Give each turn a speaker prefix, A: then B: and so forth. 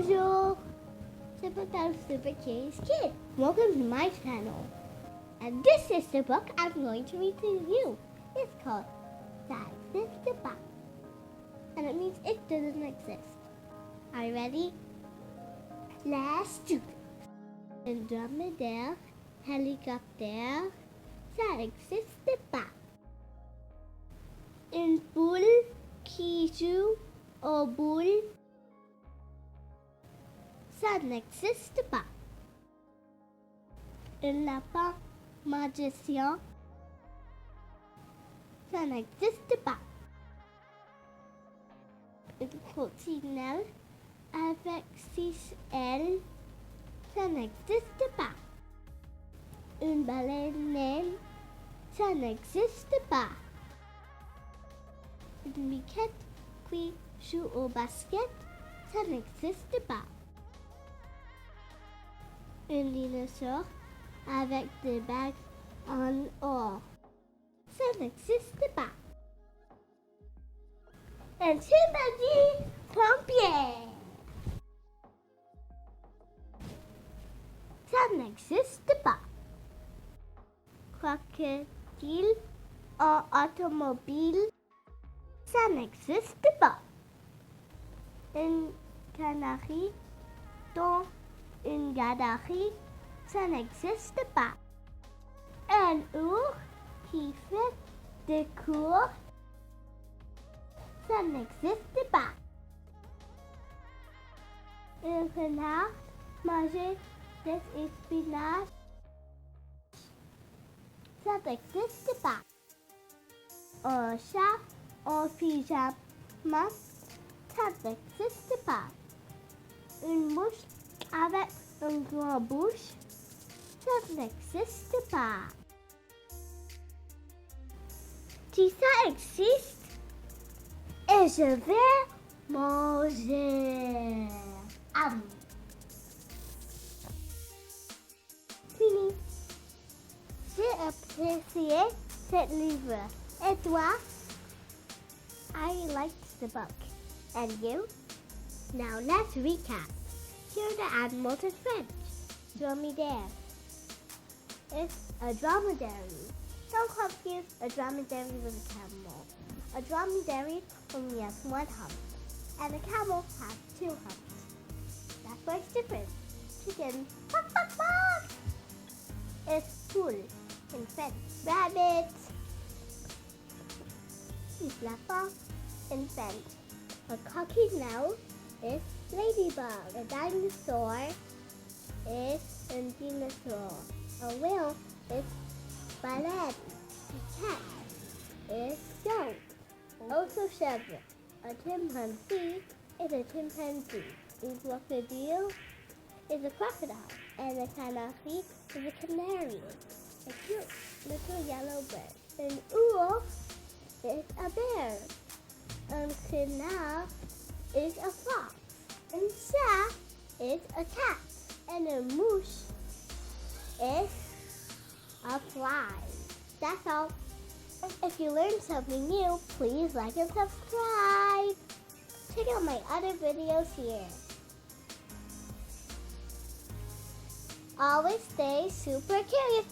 A: Bonjour! Super Curious Kid. Welcome to my channel. And this is the book I'm going to read to you. It's called That Exists the Book. And it means it doesn't exist. Are you ready? Let's do it. In dromedare, helicopter, ça existe pas. Une boule qui joue aux boules, ça n'existe pas. Un lapin magicien, ça n'existe pas. Une coccinelle avec 6 ailes, ça n'existe pas. Une baleine naine, ça n'existe pas. Une miquette qui joue au basket, ça n'existe pas. Un dinosaure avec des bagues en or, ça n'existe pas. Un chimpanzé pompier, ça n'existe pas. Crocodile en automobile, ça n'existe pas. Un canari dans une galerie, ça n'existe pas. Un ours qui fait des cours, ça n'existe pas. Un renard mange des épinards, ça n'existe pas. Un chat en pyjama, ça n'existe pas. Une mouche avec une grande bouche, ça n'existe pas. Si ça existe, et je vais manger. Fini. J'ai apprécié cette livre. Et toi? I liked the book. And you? Now let's recap. Here are the animals in French. Dromedare. It's a dromedary. Don't confuse a dromedary with a camel. A dromedary only has one hump, and a camel has 2 humps. That's why it's different. Chicken, bark, bark, bark. It's poule in French. Rabbit is lapin in French. A coccinelle is ladybug. A dinosaur is a dinosaur. A whale is baleine. A cat is goat. Also chèvre. A chimpanzee is a chimpanzee. A crocodile is a crocodile. And a canary is a canary. A cute little yellow bird. An owl is a bear. A canal is a fox. And chat is a cat. And a moose is a fly. That's all. If you learned something new, please like and subscribe. Check out my other videos here. Always stay super curious.